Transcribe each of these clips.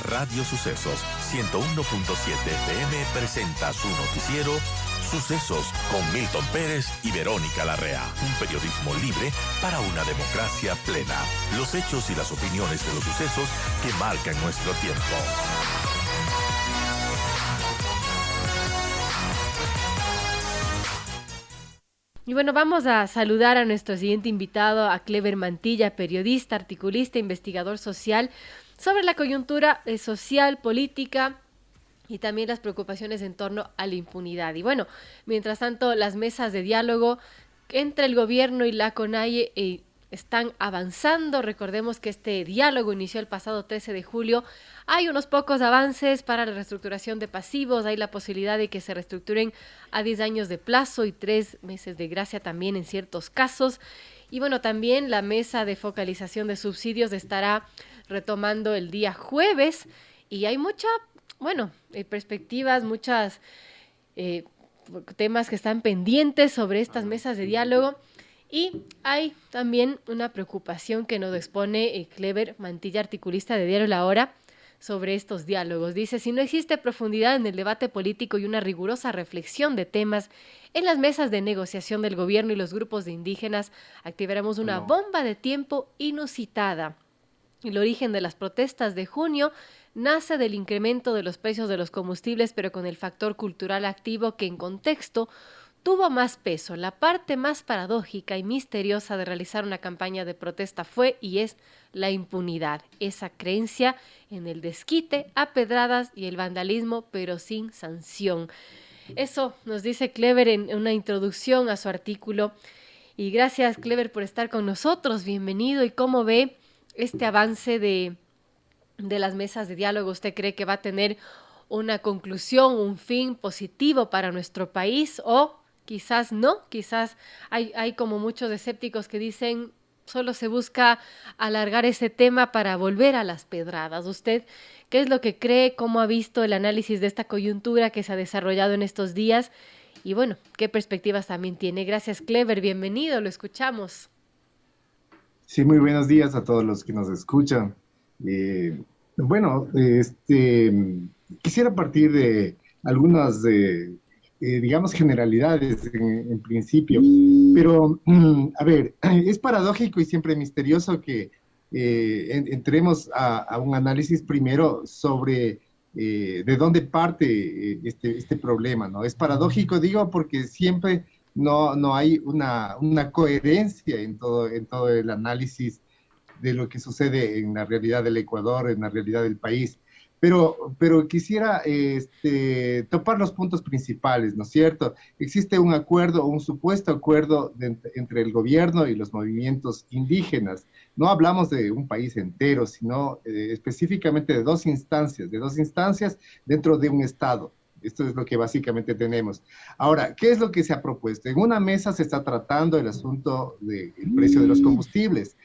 Radio Sucesos 101.7 FM presenta su noticiero Sucesos con Milton Pérez y Verónica Larrea. Un periodismo libre para una democracia plena. Los hechos y las opiniones de los sucesos que marcan nuestro tiempo. Y bueno, vamos a saludar a nuestro siguiente invitado, a Clever Mantilla, periodista, articulista, investigador social, sobre la coyuntura social, política y también las preocupaciones en torno a la impunidad. Y bueno, mientras tanto, las mesas de diálogo entre el gobierno y la CONAIE están avanzando. Recordemos que este diálogo inició el pasado 13 de julio. Hay unos pocos avances para la reestructuración de pasivos. Hay la posibilidad de que se reestructuren a 10 años de plazo y 3 meses de gracia también en ciertos casos. Y bueno, también la mesa de focalización de subsidios estará retomando el día jueves. Y hay perspectivas, muchos temas que están pendientes sobre estas mesas de diálogo. Y hay también una preocupación que nos expone Clever Mantilla, articulista de Diario La Hora, sobre estos diálogos. Dice, si no existe profundidad en el debate político y una rigurosa reflexión de temas en las mesas de negociación del gobierno y los grupos de indígenas, activaremos una bomba de tiempo inusitada. El origen de las protestas de junio nace del incremento de los precios de los combustibles, pero con el factor cultural activo que en contexto tuvo más peso. La parte más paradójica y misteriosa de realizar una campaña de protesta fue y es la impunidad, esa creencia en el desquite, a pedradas y el vandalismo, pero sin sanción. Eso nos dice Clever en una introducción a su artículo. Y gracias, Clever, por estar con nosotros. Bienvenido. ¿Y cómo ve este avance de las mesas de diálogo? ¿Usted cree que va a tener una conclusión, un fin positivo para nuestro país o quizás no? Quizás hay como muchos escépticos que dicen solo se busca alargar ese tema para volver a las pedradas. ¿Usted qué es lo que cree? ¿Cómo ha visto el análisis de esta coyuntura que se ha desarrollado en estos días? Y bueno, ¿qué perspectivas también tiene? Gracias, Clever. Bienvenido, lo escuchamos. Sí, muy buenos días a todos los que nos escuchan. Quisiera partir de algunas, digamos, generalidades en principio, pero, a ver, es paradójico y siempre misterioso que entremos a un análisis primero sobre de dónde parte este problema, ¿no? Es paradójico, digo, porque siempre no hay una coherencia en todo el análisis de lo que sucede en la realidad del Ecuador, en la realidad del país. Pero quisiera topar los puntos principales, ¿no es cierto? Existe un acuerdo, un supuesto acuerdo entre el gobierno y los movimientos indígenas. No hablamos de un país entero, sino específicamente de dos instancias dentro de un Estado. Esto es lo que básicamente tenemos. Ahora, ¿qué es lo que se ha propuesto? En una mesa se está tratando el asunto del precio de los combustibles.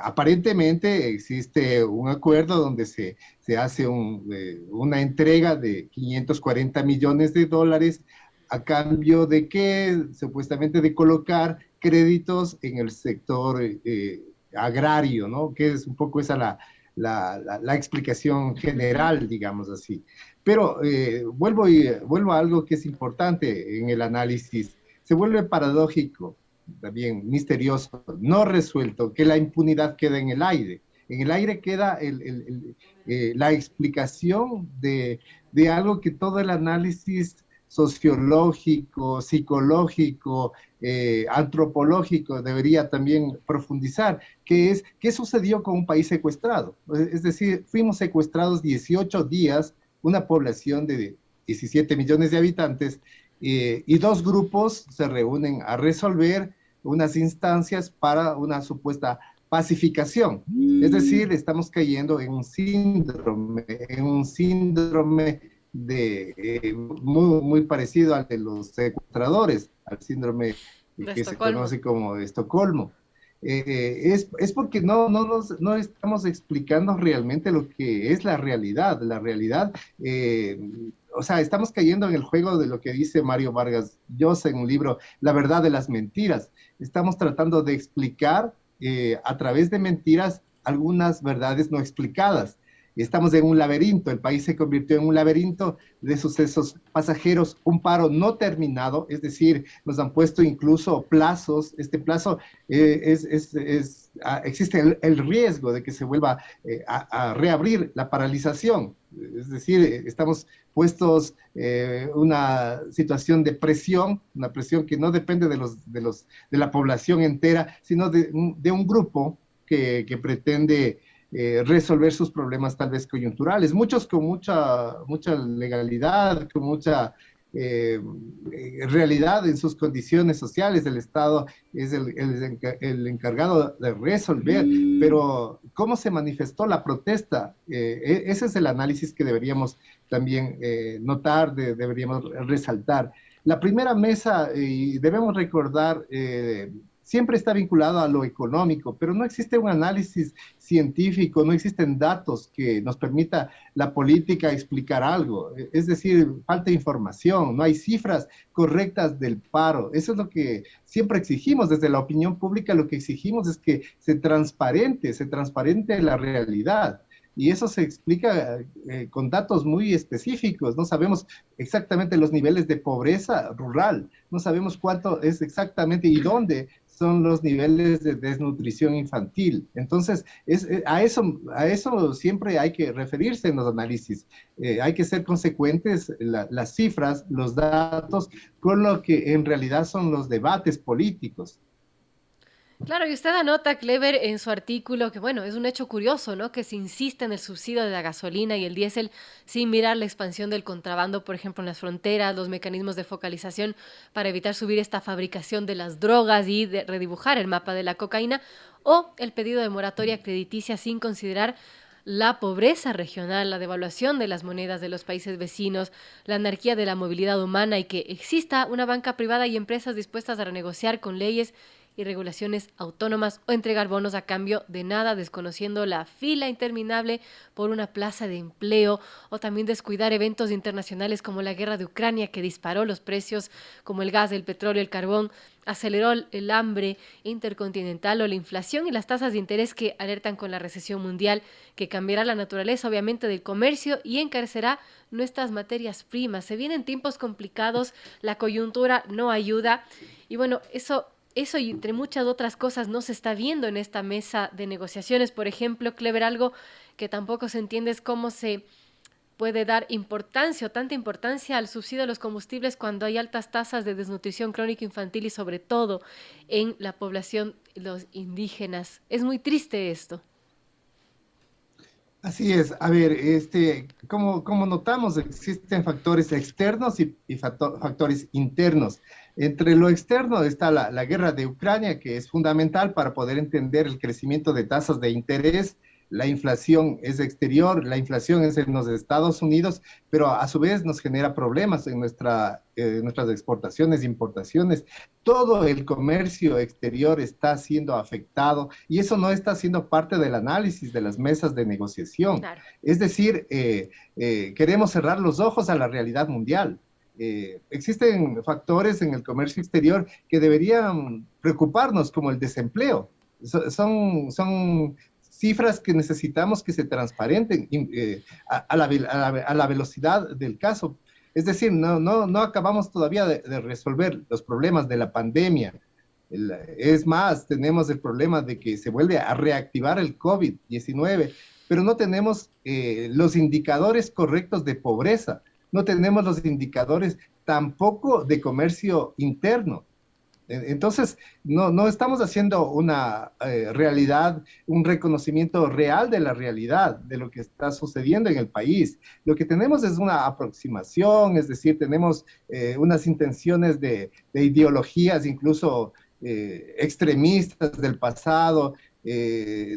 Aparentemente existe un acuerdo donde se hace una entrega de 540 millones de dólares a cambio de que, supuestamente, de colocar créditos en el sector agrario, ¿no? Que es un poco esa la explicación general, digamos así. Pero vuelvo a algo que es importante en el análisis. Se vuelve paradójico, también misterioso, no resuelto, que la impunidad queda en el aire. En el aire queda la explicación de algo que todo el análisis sociológico, psicológico, antropológico debería también profundizar, que es qué sucedió con un país secuestrado. Es decir, fuimos secuestrados 18 días, una población de 17 millones de habitantes, y dos grupos se reúnen a resolver unas instancias para una supuesta pacificación. Es decir, estamos cayendo en un síndrome muy parecido al de los secuestradores, al síndrome que se conoce como Estocolmo. Es porque no estamos explicando realmente lo que es la realidad. La realidad, o sea, estamos cayendo en el juego de lo que dice Mario Vargas Llosa en un libro, La verdad de las mentiras. Estamos tratando de explicar a través de mentiras algunas verdades no explicadas. estamos en un laberinto, el país se convirtió en un laberinto de sucesos pasajeros, un paro no terminado, es decir, nos han puesto incluso plazos, este plazo existe el riesgo de que se vuelva a reabrir la paralización, es decir, estamos puestos una situación de presión, una presión que no depende de la población entera, sino de un grupo que pretende resolver sus problemas tal vez coyunturales, muchos con mucha legalidad, con mucha realidad en sus condiciones sociales. El Estado es el encargado de resolver, pero ¿cómo se manifestó la protesta? Ese es el análisis que deberíamos también notar, deberíamos resaltar. La primera mesa, y debemos recordar, siempre está vinculado a lo económico, pero no existe un análisis científico, no existen datos que nos permita la política explicar algo. Es decir, falta información, no hay cifras correctas del paro. Eso es lo que siempre exigimos desde la opinión pública. Lo que exigimos es que se transparente la realidad. Y eso se explica con datos muy específicos. No sabemos exactamente los niveles de pobreza rural, no sabemos cuánto es exactamente y dónde son los niveles de desnutrición infantil. Entonces, a eso siempre hay que referirse en los análisis. Hay que ser consecuentes las cifras, los datos, con lo que en realidad son los debates políticos. Claro, y usted anota, Clever, en su artículo que, bueno, es un hecho curioso, ¿no? Que se insiste en el subsidio de la gasolina y el diésel sin mirar la expansión del contrabando, por ejemplo, en las fronteras, los mecanismos de focalización para evitar subir esta fabricación de las drogas y de redibujar el mapa de la cocaína, o el pedido de moratoria crediticia sin considerar la pobreza regional, la devaluación de las monedas de los países vecinos, la anarquía de la movilidad humana y que exista una banca privada y empresas dispuestas a renegociar con leyes y regulaciones autónomas o entregar bonos a cambio de nada, desconociendo la fila interminable por una plaza de empleo, o también descuidar eventos internacionales como la guerra de Ucrania, que disparó los precios como el gas, el petróleo, el carbón, aceleró el hambre intercontinental o la inflación y las tasas de interés que alertan con la recesión mundial, que cambiará la naturaleza obviamente del comercio y encarecerá nuestras materias primas. Se vienen tiempos complicados, la coyuntura no ayuda y bueno, eso y entre muchas otras cosas no se está viendo en esta mesa de negociaciones. Por ejemplo, Clever, algo que tampoco se entiende es cómo se puede dar importancia o tanta importancia al subsidio a los combustibles cuando hay altas tasas de desnutrición crónica infantil y sobre todo en la población, los indígenas. Es muy triste esto. Así es. A ver, como notamos, existen factores externos y factores internos. Entre lo externo está la guerra de Ucrania, que es fundamental para poder entender el crecimiento de tasas de interés. La inflación es exterior, la inflación es en los Estados Unidos, pero a su vez nos genera problemas en nuestras exportaciones e importaciones. Todo el comercio exterior está siendo afectado y eso no está siendo parte del análisis de las mesas de negociación. Claro. Es decir, queremos cerrar los ojos a la realidad mundial. Existen factores en el comercio exterior que deberían preocuparnos, como el desempleo. Son cifras que necesitamos que se transparenten a la velocidad del caso. Es decir, no acabamos todavía de resolver los problemas de la pandemia. Es más, tenemos el problema de que se vuelve a reactivar el COVID-19, pero no tenemos los indicadores correctos de pobreza, no tenemos los indicadores tampoco de comercio interno. Entonces, no estamos haciendo una realidad, un reconocimiento real de la realidad, de lo que está sucediendo en el país. Lo que tenemos es una aproximación, es decir, tenemos unas intenciones de ideologías incluso extremistas del pasado.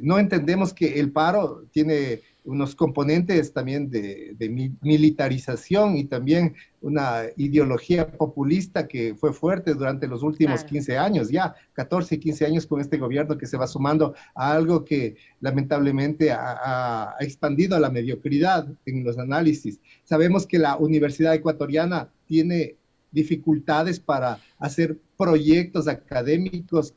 No entendemos que el paro tiene unos componentes también de militarización y también una ideología populista que fue fuerte durante los últimos 15 años, ya 14 y 15 años con este gobierno que se va sumando a algo que lamentablemente ha expandido a la mediocridad en los análisis. Sabemos que la Universidad Ecuatoriana tiene dificultades para hacer proyectos académicos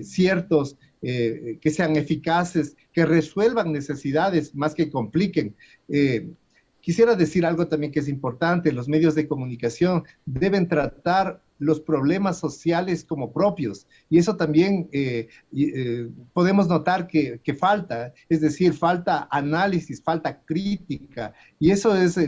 ciertos que sean eficaces, que resuelvan necesidades más que compliquen. Quisiera decir algo también que es importante: los medios de comunicación deben tratar los problemas sociales como propios, y eso también podemos notar que falta, es decir, falta análisis, falta crítica, y eso es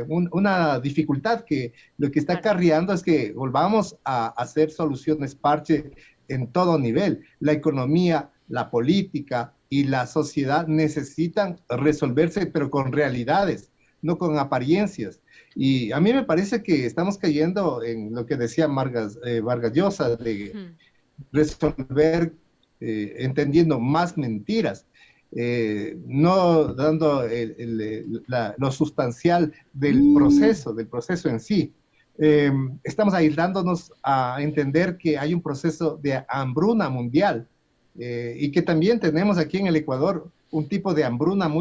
una dificultad que lo que está acarreando es que volvamos a hacer soluciones parche en todo nivel. La economía, la política y la sociedad necesitan resolverse, pero con realidades, no con apariencias. Y a mí me parece que estamos cayendo en lo que decía Vargas Llosa, de resolver entendiendo más mentiras, no dando lo sustancial del proceso en sí. Estamos aislándonos a entender que hay un proceso de hambruna mundial, y que también tenemos aquí en el Ecuador un tipo de hambruna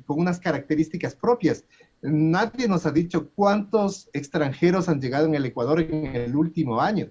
con unas características propias. Nadie nos ha dicho cuántos extranjeros han llegado en el Ecuador en el último año.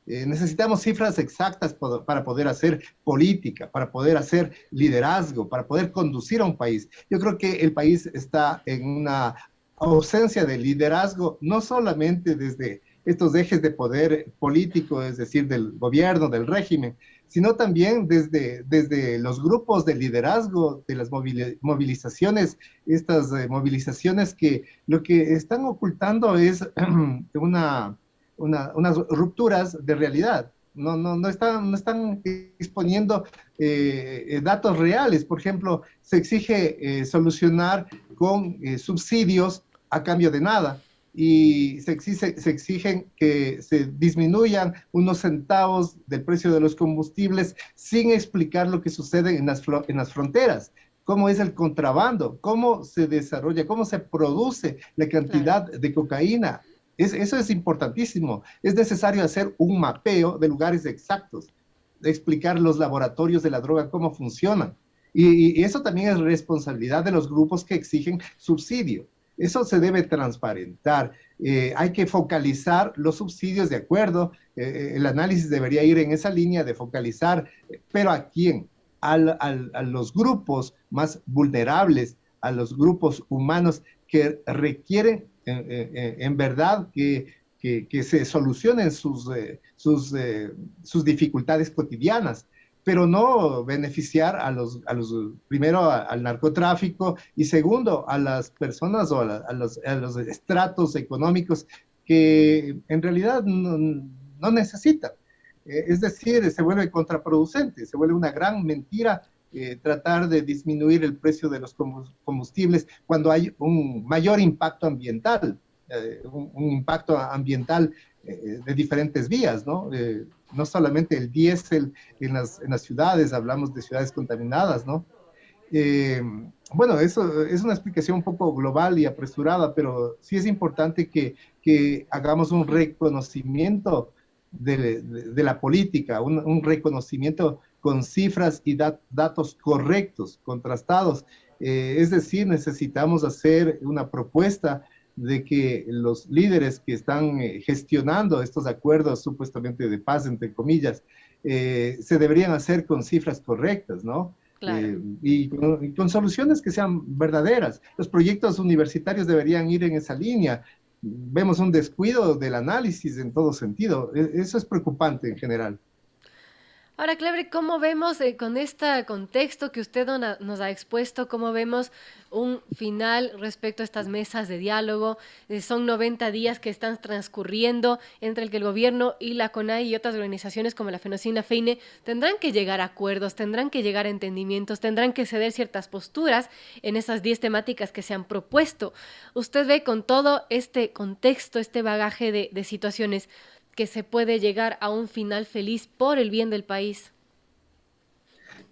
Necesitamos cifras exactas para poder hacer política, para poder hacer liderazgo, para poder conducir a un país. Yo creo que el país está en una ausencia de liderazgo, no solamente desde estos ejes de poder político, es decir, del gobierno, del régimen, sino también desde los grupos de liderazgo, de las movilizaciones, estas movilizaciones que lo que están ocultando es unas rupturas de realidad. No están exponiendo datos reales. Por ejemplo, se exige solucionar con subsidios a cambio de nada, y se exigen que se disminuyan unos centavos del precio de los combustibles sin explicar lo que sucede en las fronteras, cómo es el contrabando, cómo se desarrolla, cómo se produce la cantidad de cocaína. Eso es importantísimo. Es necesario hacer un mapeo de lugares exactos, explicar los laboratorios de la droga, cómo funcionan. Y eso también es responsabilidad de los grupos que exigen subsidio. Eso se debe transparentar. Hay que focalizar los subsidios de acuerdo. El análisis debería ir en esa línea de focalizar, pero ¿a quién? A los grupos más vulnerables, a los grupos humanos que requieren en verdad que se solucionen sus dificultades cotidianas, pero no beneficiar primero al narcotráfico, y segundo a las personas o a los estratos económicos que en realidad no necesitan. Es decir, se vuelve contraproducente, se vuelve una gran mentira tratar de disminuir el precio de los combustibles cuando hay un mayor impacto ambiental, un impacto ambiental de diferentes vías, ¿no? No solamente el diésel en las ciudades, hablamos de ciudades contaminadas, ¿no? Bueno, eso es una explicación un poco global y apresurada, pero sí es importante que hagamos un reconocimiento de la política, un reconocimiento con cifras y datos correctos, contrastados. Es decir, necesitamos hacer una propuesta de que los líderes que están gestionando estos acuerdos supuestamente de paz, entre comillas, se deberían hacer con cifras correctas, ¿no? Claro. Y con soluciones que sean verdaderas. Los proyectos universitarios deberían ir en esa línea. Vemos un descuido del análisis en todo sentido. Eso es preocupante en general. Ahora, Cleber, ¿cómo vemos con este contexto que usted nos ha expuesto, cómo vemos un final respecto a estas mesas de diálogo? Son 90 días que están transcurriendo entre el que el gobierno y la CONAIE y otras organizaciones como la FENOCINA, FEINE tendrán que llegar a acuerdos, tendrán que llegar a entendimientos, tendrán que ceder ciertas posturas en esas 10 temáticas que se han propuesto. Usted ve con todo este contexto, este bagaje de situaciones, que se puede llegar a un final feliz por el bien del país.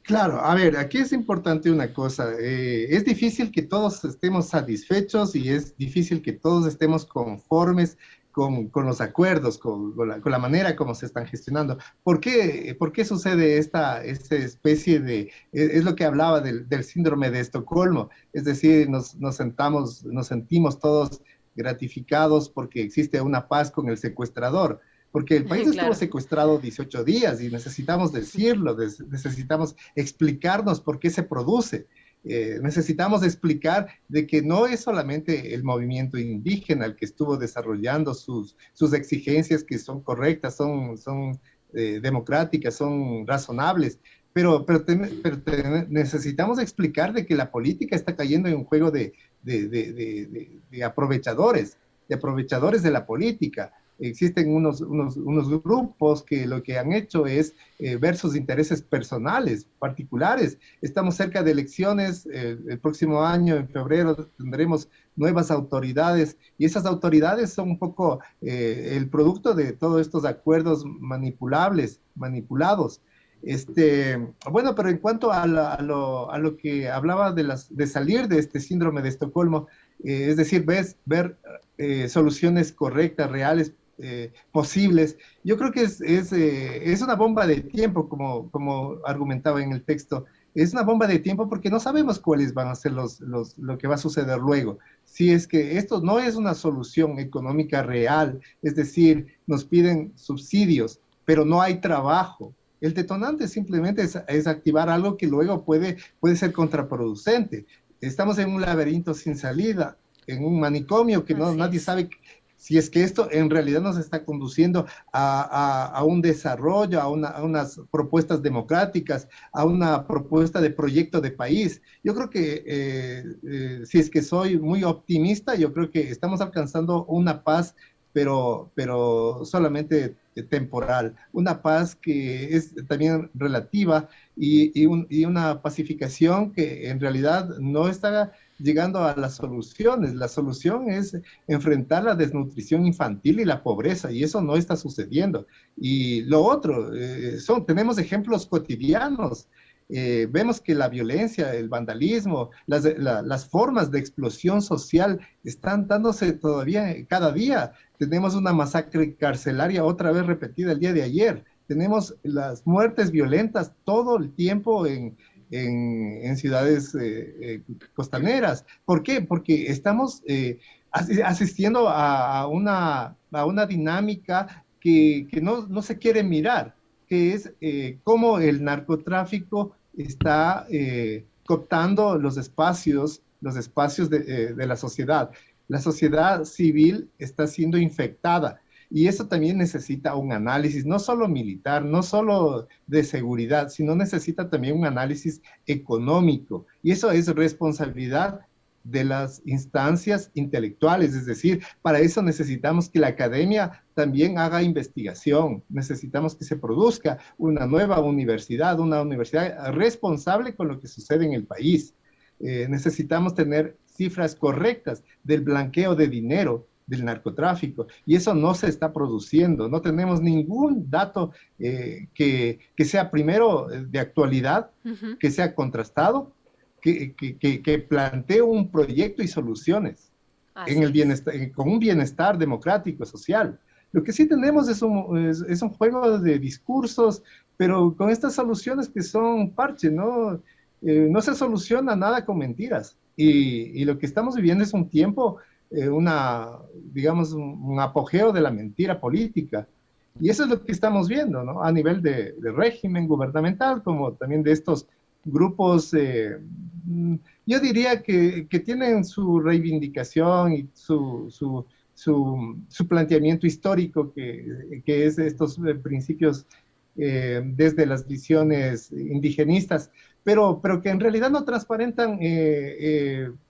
Claro, a ver, aquí es importante una cosa. Es difícil que todos estemos satisfechos y es difícil que todos estemos conformes con los acuerdos, con la manera como se están gestionando. ¿Por qué sucede esta especie de, es lo que hablaba del síndrome de Estocolmo? Es decir, nos sentimos todos gratificados porque existe una paz con el secuestrador. porque el país estuvo Claro. secuestrado 18 días y necesitamos decirlo, necesitamos explicarnos por qué se produce. Necesitamos explicar de que no es solamente el movimiento indígena el que estuvo desarrollando sus exigencias que son correctas, son democráticas, son razonables, necesitamos explicar de que la política está cayendo en un juego de aprovechadores de la política. Existen unos grupos que lo que han hecho es ver sus intereses personales, particulares. Estamos cerca de elecciones, el próximo año, en febrero, tendremos nuevas autoridades y esas autoridades son un poco el producto de todos estos acuerdos manipulados. Bueno, pero en cuanto a lo que hablaba de salir de este síndrome de Estocolmo, es decir, ver soluciones correctas, reales, posibles. Yo creo que es una bomba de tiempo, como argumentaba en el texto. Es una bomba de tiempo porque no sabemos cuáles van a ser lo que va a suceder luego. Si es que esto no es una solución económica real, es decir, nos piden subsidios, pero no hay trabajo. El detonante simplemente es activar algo que luego puede ser contraproducente. Estamos en un laberinto sin salida, en un manicomio que nadie sabe si es que esto en realidad nos está conduciendo a un desarrollo, a unas propuestas democráticas, a una propuesta de proyecto de país. Yo creo que, si es que soy muy optimista, yo creo que estamos alcanzando una paz, pero solamente temporal, una paz que es también relativa y una pacificación que en realidad no está llegando a las soluciones. La solución es enfrentar la desnutrición infantil y la pobreza, y eso no está sucediendo. Y lo otro, tenemos ejemplos cotidianos. Vemos que la violencia, el vandalismo, las formas de explosión social están dándose todavía cada día. Tenemos una masacre carcelaria otra vez repetida el día de ayer. Tenemos las muertes violentas todo el tiempo en ciudades costaneras. ¿Por qué? Porque estamos asistiendo a una dinámica que no se quiere mirar, que es cómo el narcotráfico está cooptando los espacios de la sociedad. La sociedad civil está siendo infectada. Y eso también necesita un análisis, no solo militar, no solo de seguridad, sino necesita también un análisis económico. Y eso es responsabilidad de las instancias intelectuales, es decir, para eso necesitamos que la academia también haga investigación, necesitamos que se produzca una nueva universidad, una universidad responsable con lo que sucede en el país. Necesitamos tener cifras correctas del blanqueo de dinero, del narcotráfico, y eso no se está produciendo. No tenemos ningún dato que sea primero de actualidad, que sea contrastado, que plantee un proyecto y soluciones en el bienestar, con un bienestar democrático, social. Lo que sí tenemos es un juego de discursos, pero con estas soluciones que son parche, ¿no? No se soluciona nada con mentiras. Y lo que estamos viviendo es un tiempo, digamos, un apogeo de la mentira política. Y eso es lo que estamos viendo, ¿no? A nivel de régimen gubernamental, como también de estos grupos, yo diría que tienen su reivindicación y su planteamiento histórico, que es estos principios desde las visiones indigenistas, pero que en realidad no transparentan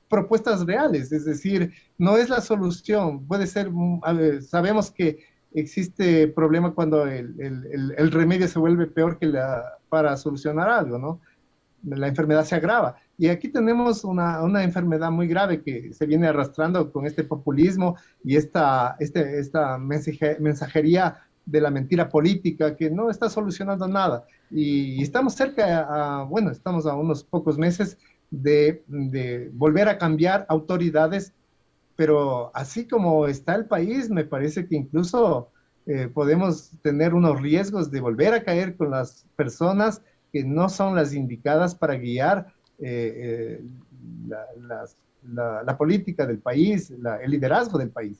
propuestas reales, es decir, no es la solución. Puede ser, sabemos que existe problema cuando el remedio se vuelve peor para solucionar algo, ¿no? La enfermedad se agrava. Y aquí tenemos una enfermedad muy grave que se viene arrastrando con este populismo y esta mensajería de la mentira política que no está solucionando nada. Y estamos estamos a unos pocos meses de volver a cambiar autoridades, pero así como está el país, me parece que incluso podemos tener unos riesgos de volver a caer con las personas que no son las indicadas para guiar la política del país, el liderazgo del país.